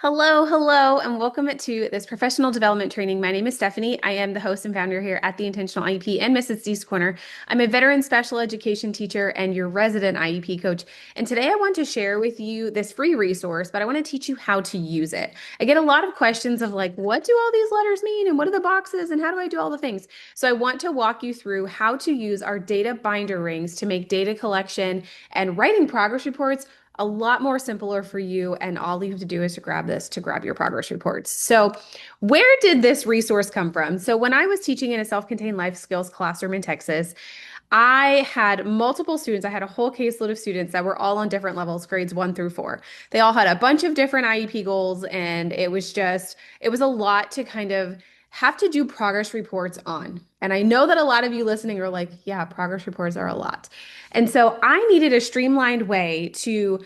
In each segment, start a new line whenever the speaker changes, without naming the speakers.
Hello, and welcome to this professional development training. My name is Stephanie. I am the host and founder here at the Intentional IEP and Mrs. D's Corner. I'm a veteran special education teacher and your resident IEP coach. And today I want to share with you this free resource, but I want to teach you how to use it. I get a lot of questions of like, what do all these letters mean? And what are the boxes? And how do I do all the things? So I want to walk you through how to use our data binder rings to make data collection and writing progress reports a lot more simpler for you. And all you have to do is to grab this to grab your progress reports. So where did this resource come from? So when I was teaching in a self-contained life skills classroom in Texas, I had multiple students. I had a whole caseload of students that were all on different levels, grades 1 through 4. They all had a bunch of different IEP goals, and it was a lot to kind of have to do progress reports on. And I know that a lot of you listening are like, yeah, progress reports are a lot. And so I needed a streamlined way to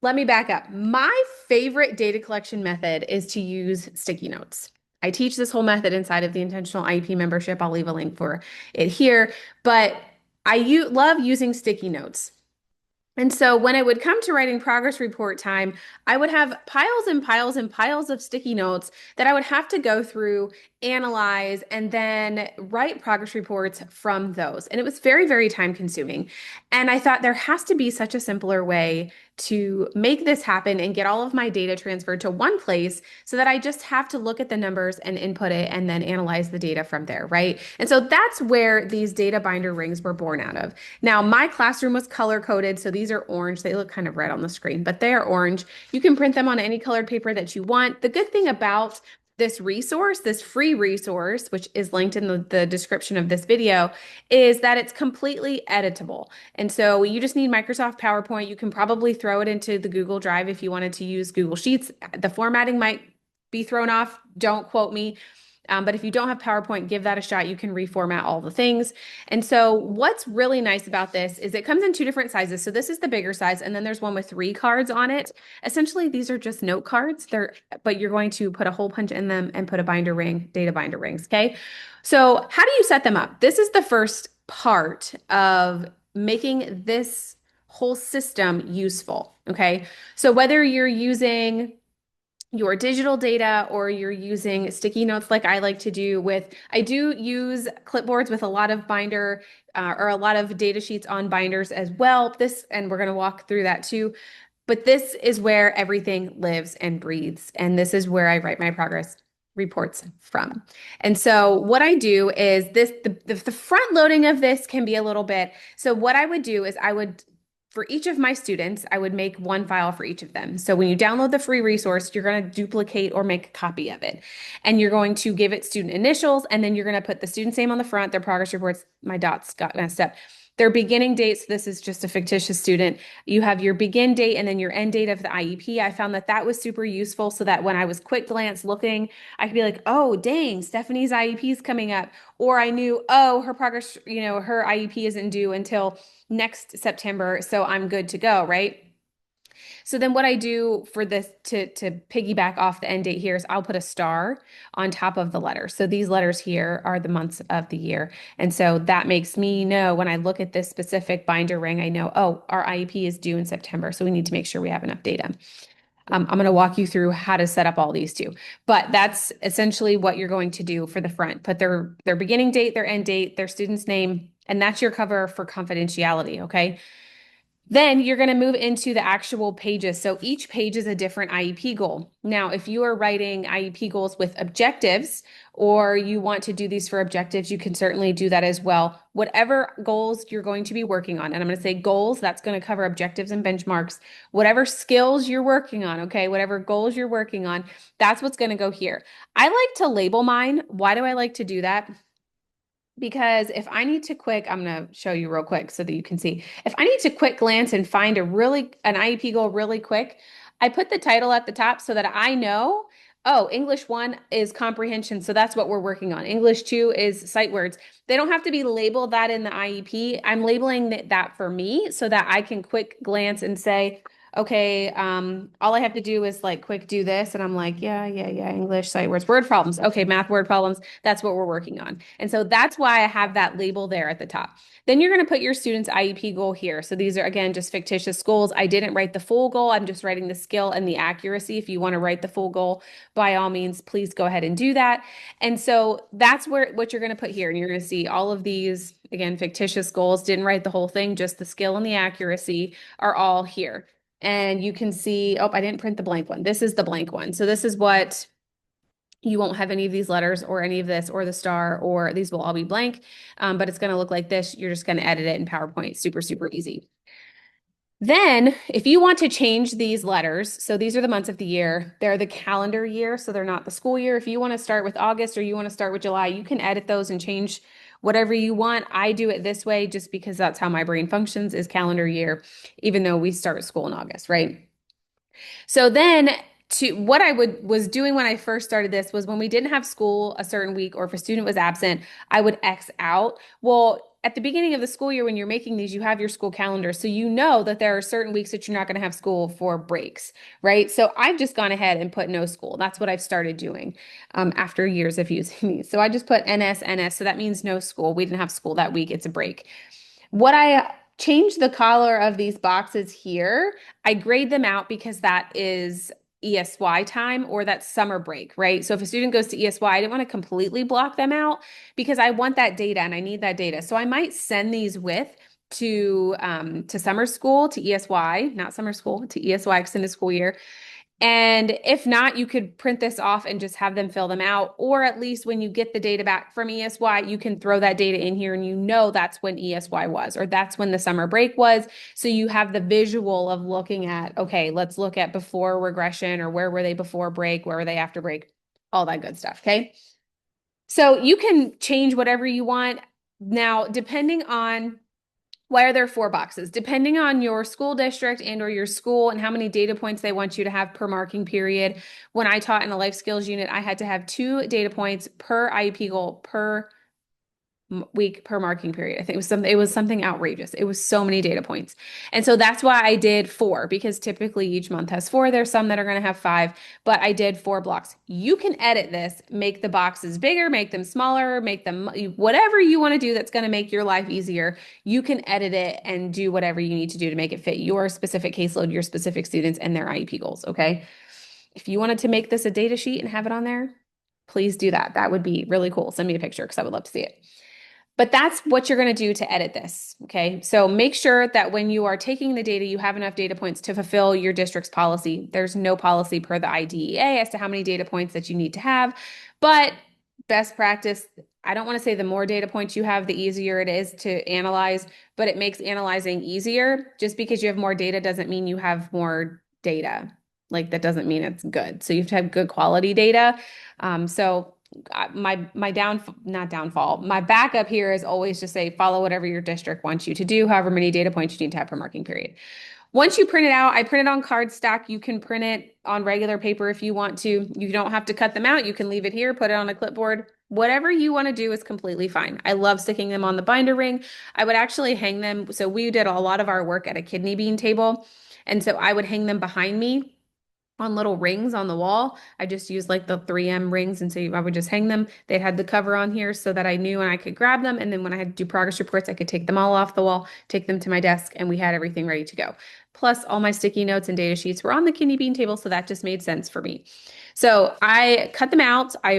let me back up. My favorite data collection method is to use sticky notes. I teach this whole method inside of the Intentional IEP membership. I'll leave a link for it here, but love using sticky notes. And so when I would come to writing progress report time, I would have piles and piles and piles of sticky notes that I would have to go through, analyze, and then write progress reports from those. And it was very, very time consuming. And I thought there has to be such a simpler way to make this happen and get all of my data transferred to one place so that I just have to look at the numbers and input it and then analyze the data from there, right? And so that's where these data binder rings were born out of. Now, my classroom was color coded, so these are orange. They look kind of red on the screen, but they are orange. You can print them on any colored paper that you want. The good thing about this resource, this free resource, which is linked in the description of this video, is that it's completely editable. And so you just need Microsoft PowerPoint. You can probably throw it into the Google Drive if you wanted to use Google Sheets. The formatting might be thrown off. Don't quote me. But if you don't have PowerPoint, give that a shot. You can reformat all the things. And so what's really nice about this is it comes in 2 different sizes. So this is the bigger size, and then there's one with 3 cards on it. Essentially, these are just note cards. But you're going to put a hole punch in them and put a binder ring, data binder rings, okay? So how do you set them up? This is the first part of making this whole system useful, okay? So whether you're using your digital data or you're using sticky notes like I like to do I do use clipboards with a lot of binder or a lot of data sheets on binders as well. And we're going to walk through that too. But this is where everything lives and breathes. And this is where I write my progress reports from. And so what I do is the front loading of this can be a little bit. So what I would do is for each of my students, I would make one file for each of them. So when you download the free resource, you're going to duplicate or make a copy of it. And you're going to give it student initials, and then you're going to put the student's name on the front, their progress reports. My dots got messed up. Their beginning date, so this is just a fictitious student. You have your begin date and then your end date of the IEP. I found that was super useful so that when I was quick glance looking, I could be like, oh, dang, Stephanie's IEP is coming up. Or I knew, oh, her progress, her IEP isn't due until next September, so I'm good to go, right? So then what I do for this to piggyback off the end date here is I'll put a star on top of the letter. So these letters here are the months of the year. And so that makes me know when I look at this specific binder ring, I know, oh, our IEP is due in September. So we need to make sure we have enough data. I'm going to walk you through how to set up all these too. But that's essentially what you're going to do for the front. Put their beginning date, their end date, their student's name, and that's your cover for confidentiality, okay? Then you're going to move into the actual pages. So each page is a different IEP goal. Now, if you are writing IEP goals with objectives, or you want to do these for objectives, you can certainly do that as well. Whatever goals you're going to be working on, and I'm going to say goals, that's going to cover objectives and benchmarks. Whatever skills you're working on, okay, whatever goals you're working on, that's what's going to go here. I like to label mine. Why do I like to do that? Because if I need to I'm going to show you real quick so that you can see. If I need to quick glance and find an IEP goal really quick, I put the title at the top so that I know, oh, English 1 is comprehension. So that's what we're working on. English 2 is sight words. They don't have to be labeled that in the IEP. I'm labeling that for me so that I can quick glance and say, okay, all I have to do is like quick do this. And I'm like, yeah, English, sight words, word problems. Okay, math word problems. That's what we're working on. And so that's why I have that label there at the top. Then you're going to put your student's IEP goal here. So these are, again, just fictitious goals. I didn't write the full goal. I'm just writing the skill and the accuracy. If you want to write the full goal, by all means, please go ahead and do that. And so that's what you're going to put here. And you're going to see all of these, again, fictitious goals. Didn't write the whole thing, just the skill and the accuracy are all here. And you can see, oh, I didn't print the blank one. This is the blank one. So this is what you won't have any of these letters or any of this or the star, or these will all be blank, but it's going to look like this. You're just going to edit it in PowerPoint. Super, super easy. Then if you want to change these letters, so these are the months of the year, they're the calendar year, so they're not the school year. If you want to start with August or you want to start with July, you can edit those and change whatever you want. I do it this way just because that's how my brain functions, is calendar year, even though we start school in August, right? So then to what I was doing when I first started this was when we didn't have school a certain week, or if a student was absent, I would X out. Well, at the beginning of the school year, when you're making these, you have your school calendar. So you know that there are certain weeks that you're not going to have school for breaks, right? So I've just gone ahead and put no school. That's what I've started doing after years of using these. So I just put NS. So that means no school. We didn't have school that week. It's a break. What I changed the color of these boxes here, I grade them out because that is ESY time, or that summer break, right? So if a student goes to ESY, I didn't want to completely block them out because I want that data and I need that data. So I might send these to summer school, to ESY, not summer school, to ESY, extended school year. And if not, you could print this off and just have them fill them out. Or at least when you get the data back from ESY, you can throw that data in here and you know that's when ESY was, or that's when the summer break was. So you have the visual of looking at, okay, let's look at before regression, or where were they before break, where were they after break, all that good stuff, okay? So you can change whatever you want. Now, depending on, why are there 4 boxes? Depending on your school district and or your school and how many data points they want you to have per marking period. When I taught in a life skills unit, I had to have 2 data points per IEP goal per week per marking period. I think it was something outrageous. It was so many data points. And so that's why I did 4, because typically each month has 4. There's some that are going to have 5, but I did 4 blocks. You can edit this, make the boxes bigger, make them smaller, make them whatever you want to do that's going to make your life easier. You can edit it and do whatever you need to do to make it fit your specific caseload, your specific students, and their IEP goals. Okay. If you wanted to make this a data sheet and have it on there, please do that. That would be really cool. Send me a picture because I would love to see it. But that's what you're going to do to edit this, okay? So make sure that when you are taking the data, you have enough data points to fulfill your district's policy. There's no policy per the IDEA as to how many data points that you need to have, but best practice, I don't want to say the more data points you have, the easier it is to analyze, but it makes analyzing easier. Just because you have more data doesn't mean you have more data. Like, that doesn't mean it's good. So you have to have good quality data. My backup here is always just say, follow whatever your district wants you to do, however many data points you need to have per marking period. Once you print it out, I print it on cardstock. You can print it on regular paper if you want to. You don't have to cut them out. You can leave it here, put it on a clipboard. Whatever you want to do is completely fine. I love sticking them on the binder ring. I would actually hang them. So we did a lot of our work at a kidney bean table. And so I would hang them behind me on little rings on the wall. I just used like the 3M rings, and so I would just hang them. They had the cover on here so that I knew and I could grab them, and then when I had to do progress reports, I could take them all off the wall, take them to my desk, and we had everything ready to go. Plus, all my sticky notes and data sheets were on the kidney bean table, so that just made sense for me. So I cut them out. I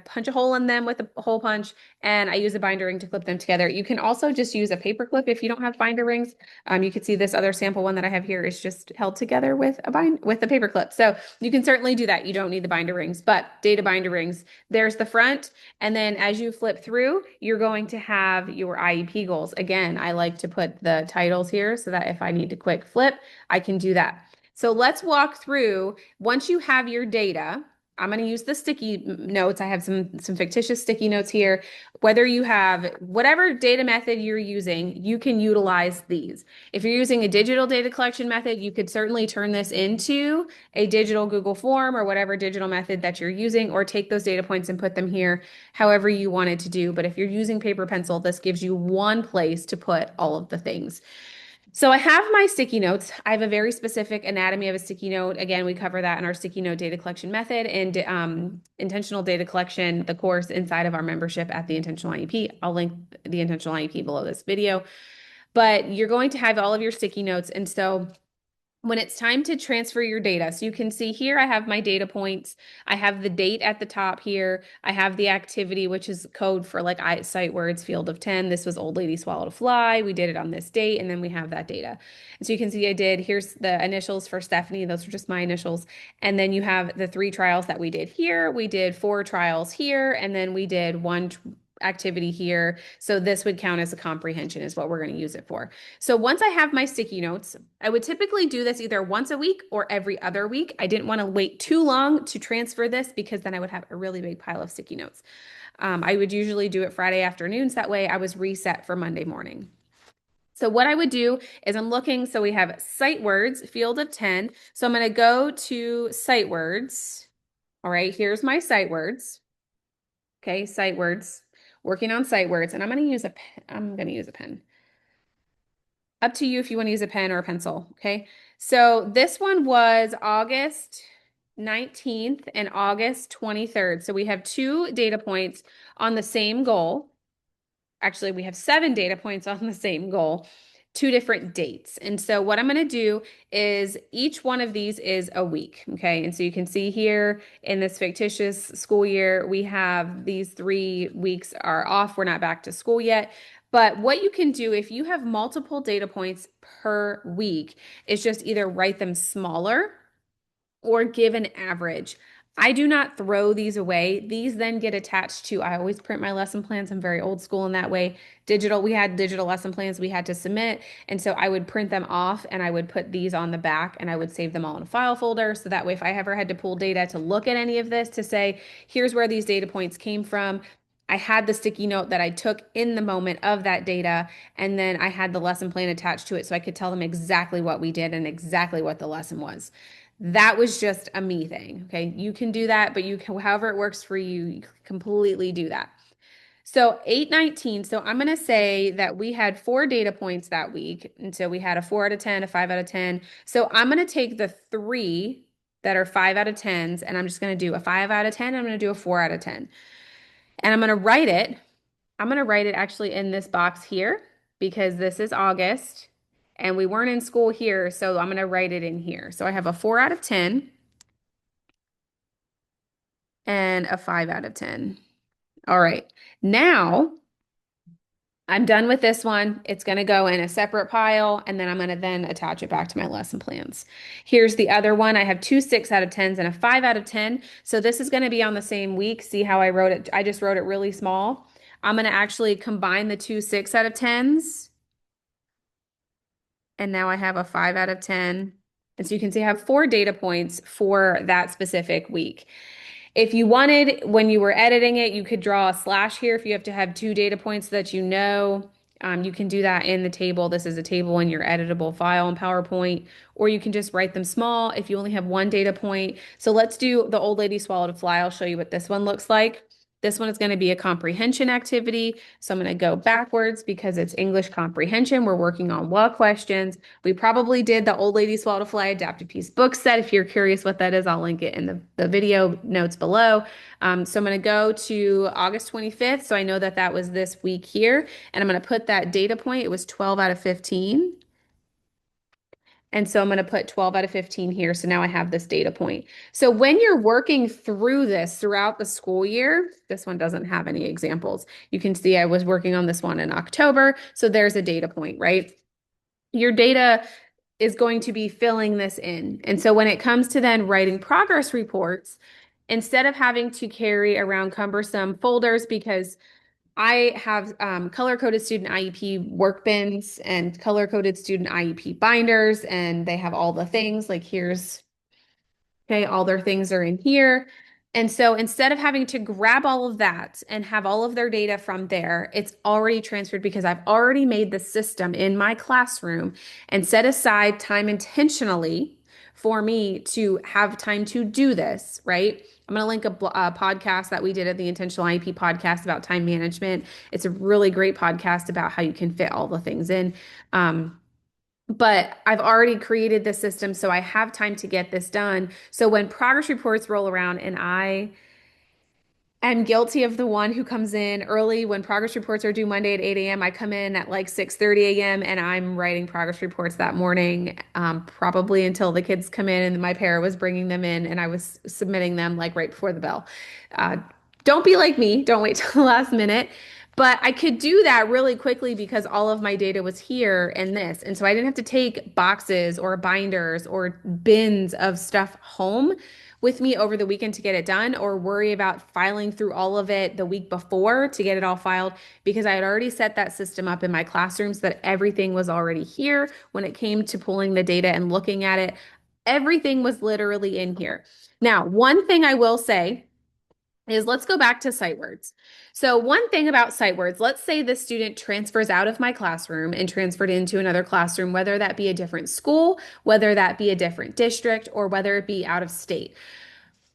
punch a hole in them with a hole punch, and I use a binder ring to clip them together. You can also just use a paper clip if you don't have binder rings. You can see this other sample one that I have here is just held together with a paper clip. So you can certainly do that. You don't need the binder rings, but data binder rings, there's the front. And then as you flip through, you're going to have your IEP goals. Again, I like to put the titles here so that if I need to quick flip, I can do that. So let's walk through. Once you have your data, I'm going to use the sticky notes. I have some fictitious sticky notes here. Whether you have whatever data method you're using, you can utilize these. If you're using a digital data collection method, you could certainly turn this into a digital Google form or whatever digital method that you're using, or take those data points and put them here however you wanted to do. But if you're using paper pencil, this gives you one place to put all of the things. So I have my sticky notes. I have a very specific anatomy of a sticky note. Again, we cover that in our sticky note data collection method and intentional data collection, the course inside of our membership at the Intentional IEP. I'll link the Intentional IEP below this video. But you're going to have all of your sticky notes. And so when it's time to transfer your data, so you can see here, I have my data points. I have the date at the top here. I have the activity, which is code for like sight words, field of 10. This was old lady swallowed a fly. We did it on this date, and then we have that data. And so you can see here's the initials for Stephanie. Those are just my initials. And then you have the 3 trials that we did here. We did 4 trials here, and then we did 1 activity here. So this would count as a comprehension is what we're going to use it for. So once I have my sticky notes, I would typically do this either once a week or every other week. I didn't want to wait too long to transfer this because then I would have a really big pile of sticky notes. I would usually do it Friday afternoons. That way I was reset for Monday morning. So what I would do is I'm looking, so we have sight words, field of 10. So I'm going to go to sight words. All right, here's my sight words. Okay, sight words, working on sight words, and I'm going to use a pen. I'm going to use a pen. Up to you if you want to use a pen or a pencil, okay? So this one was August 19th and August 23rd. So we have 2 data points on the same goal. Actually, we have 7 data points on the same goal, 2 different dates. And so what I'm going to do is each one of these is a week, okay? And so you can see here in this fictitious school year, we have these 3 weeks are off. We're not back to school yet. But what you can do if you have multiple data points per week is just either write them smaller or give an average. I do not throw these away. These then get attached to, I always print my lesson plans. I'm very old school in that way. We had digital lesson plans we had to submit. And so I would print them off and I would put these on the back and I would save them all in a file folder. So that way, if I ever had to pull data to look at any of this to say, here's where these data points came from, I had the sticky note that I took in the moment of that data, and then I had the lesson plan attached to it so I could tell them exactly what we did and exactly what the lesson was. That was just a me thing, okay? You can do that, but you can, however it works for you, you completely do that. So 8/19, so I'm going to say that we had 4 data points that week. And so we had a 4 out of 10, a 5 out of 10. So I'm going to take the 3 that are 5 out of 10s, and I'm just going to do a 5 out of 10. I'm going to do a 4 out of 10. And I'm going to write it. I'm going to write it actually in this box here because this is August and we weren't in school here. So I'm going to write it in here. So I have a 4 out of 10 and a 5 out of 10. All right. Now I'm done with this one. It's going to go in a separate pile, and then I'm going to then attach it back to my lesson plans. Here's the other one. I have 2 6 out of 10s and a 5 out of 10. So this is going to be on the same week. See how I wrote it? I just wrote it really small. I'm going to actually combine the 2 6 out of 10s. And now I have a 5 out of 10. And so you can see I have 4 data points for that specific week. If you wanted, when you were editing it, you could draw a slash here if you have to have 2 data points that you know. You can do that in the table. This is a table in your editable file in PowerPoint, or you can just write them small if you only have 1 data point. So let's do the old lady swallowed a fly. I'll show you what this one looks like. This one is going to be a comprehension activity. So I'm going to go backwards because it's English comprehension. We're working on what questions. We probably did the old lady swallowed a fly adaptive piece book set. If you're curious what that is, I'll link it in the video notes below. So I'm going to go to August 25th. So I know that that was this week here. And I'm going to put that data point. It was 12 out of 15. And so I'm going to put 12 out of 15 here. So now I have this data point. So when you're working through this throughout the school year, this one doesn't have any examples. You can see I was working on this one in October. So there's a data point, right? Your data is going to be filling this in. And so when it comes to then writing progress reports, instead of having to carry around cumbersome folders, because I have color-coded student IEP work bins and color-coded student IEP binders, and they have all the things like here's, okay, all their things are in here. And so instead of having to grab all of that and have all of their data from there, it's already transferred because I've already made the system in my classroom and set aside time intentionally for me to have time to do this, right? I'm going to link a podcast that we did at the Intentional IEP podcast about time management. It's a really great podcast about how you can fit all the things in. but I've already created the system, so I have time to get this done. So when progress reports roll around and I'm guilty of the one who comes in early when progress reports are due Monday at 8 a.m. I come in at like 6:30 a.m. and I'm writing progress reports that morning, probably until the kids come in and my para was bringing them in and I was submitting them like right before the bell. Uh, don't be like me. Don't wait till the last minute. But I could do that really quickly because all of my data was here in this. And so I didn't have to take boxes or binders or bins of stuff home with me over the weekend to get it done or worry about filing through all of it the week before to get it all filed because I had already set that system up in my classroom so that everything was already here when it came to pulling the data and looking at it. Everything was literally in here. Now, one thing I will say is let's go back to sight words. So one thing about sight words, let's say the student transfers out of my classroom and transferred into another classroom, whether that be a different school, whether that be a different district, or whether it be out of state.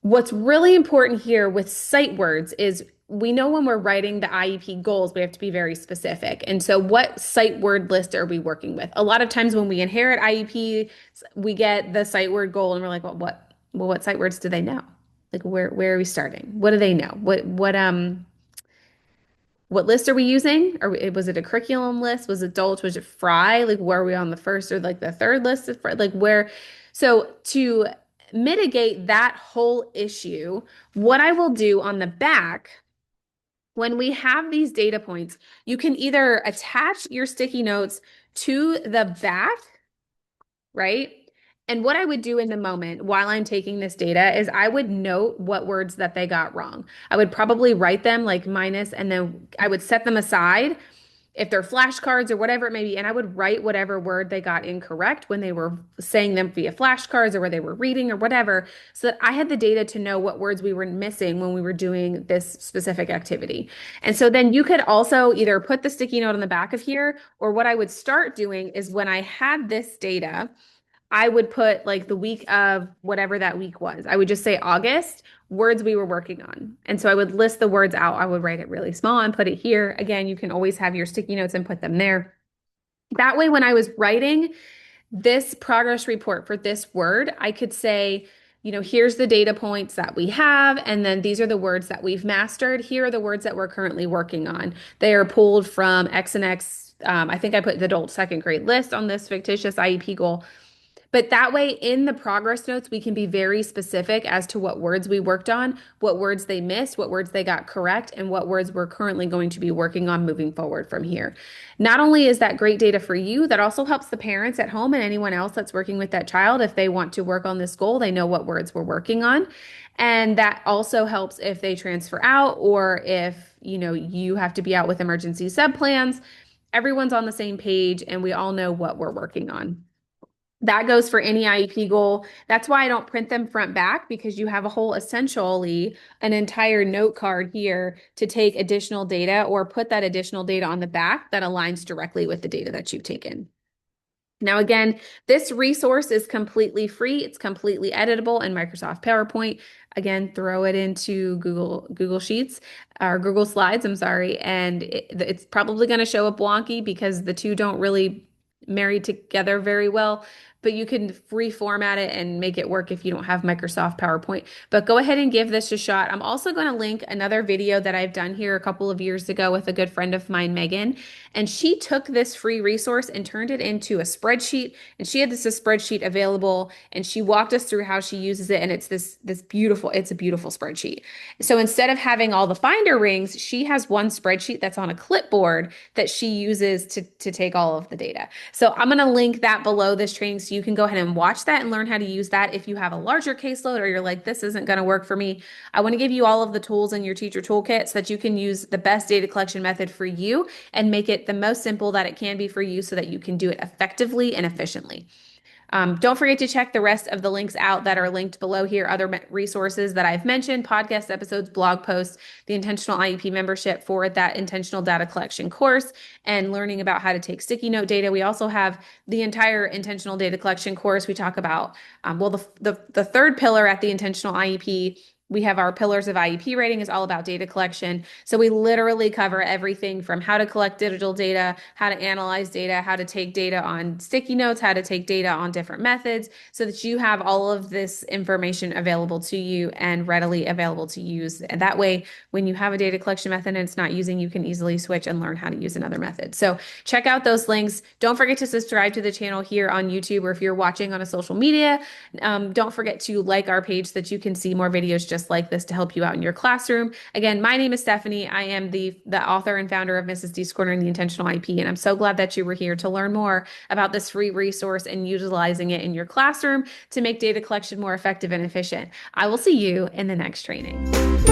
What's really important here with sight words is we know when we're writing the IEP goals, we have to be very specific. And so what sight word list are we working with? A lot of times when we inherit IEP, we get the sight word goal and we're like, what sight words do they know? Like where are we starting? What do they know? What list are we using? Or was it a curriculum list? Was it adults? Was it fry? Like where are we on the first or like the third list of fry? Like where? So to mitigate that whole issue, what I will do on the back, when we have these data points, you can either attach your sticky notes to the back, right? And what I would do in the moment while I'm taking this data is I would note what words that they got wrong. I would probably write them like minus, and then I would set them aside if they're flashcards or whatever it may be. And I would write whatever word they got incorrect when they were saying them via flashcards or where they were reading or whatever, so that I had the data to know what words we were missing when we were doing this specific activity. And so then you could also either put the sticky note on the back of here, or what I would start doing is when I had this data, I would put like the week of whatever that week was. I would just say August, words we were working on. And so I would list the words out. I would write it really small and put it here. Again, you can always have your sticky notes and put them there. That way, when I was writing this progress report for this word, I could say, here's the data points that we have, and then these are the words that we've mastered. Here are the words that we're currently working on. They are pulled from X and X. I think I put the adult second grade list on this fictitious IEP goal. But that way, in the progress notes, we can be very specific as to what words we worked on, what words they missed, what words they got correct, and what words we're currently going to be working on moving forward from here. Not only is that great data for you, that also helps the parents at home and anyone else that's working with that child. If they want to work on this goal, they know what words we're working on. And that also helps if they transfer out or if, you have to be out with emergency subplans. Everyone's on the same page and we all know what we're working on. That goes for any IEP goal. That's why I don't print them front back, because you have a whole, essentially an entire note card here to take additional data or put that additional data on the back that aligns directly with the data that you've taken. Now, again, this resource is completely free. It's completely editable in Microsoft PowerPoint. Again, throw it into Google Sheets or Google Slides, I'm sorry, and it's probably going to show up wonky because the two don't really marry together very well, but you can reformat it and make it work if you don't have Microsoft PowerPoint. But go ahead and give this a shot. I'm also going to link another video that I've done here a couple of years ago with a good friend of mine, Megan, and she took this free resource and turned it into a spreadsheet, and she had this spreadsheet available, and she walked us through how she uses it, and it's a beautiful spreadsheet. So instead of having all the finder rings, she has one spreadsheet that's on a clipboard that she uses to take all of the data. So I'm going to link that below this training so you can go ahead and watch that and learn how to use that if you have a larger caseload or you're like, this isn't going to work for me. I want to give you all of the tools in your teacher toolkit so that you can use the best data collection method for you and make it the most simple that it can be for you so that you can do it effectively and efficiently. Don't forget to check the rest of the links out that are linked below here, other resources that I've mentioned, podcast episodes, blog posts, the intentional IEP membership for that intentional data collection course, and learning about how to take sticky note data. We also have the entire intentional data collection course. We talk about, the third pillar at the intentional IEP We have our pillars of IEP rating is all about data collection. So we literally cover everything from how to collect digital data, how to analyze data, how to take data on sticky notes, how to take data on different methods so that you have all of this information available to you and readily available to use. And that way, when you have a data collection method and it's not using, you can easily switch and learn how to use another method. So check out those links. Don't forget to subscribe to the channel here on YouTube, or if you're watching on a social media, don't forget to like our page so that you can see more videos just like this to help you out in your classroom. Again, my name is Stephanie. I am the author and founder of Mrs. D's Corner and the Intentional IP, and I'm so glad that you were here to learn more about this free resource and utilizing it in your classroom to make data collection more effective and efficient. I will see you in the next training.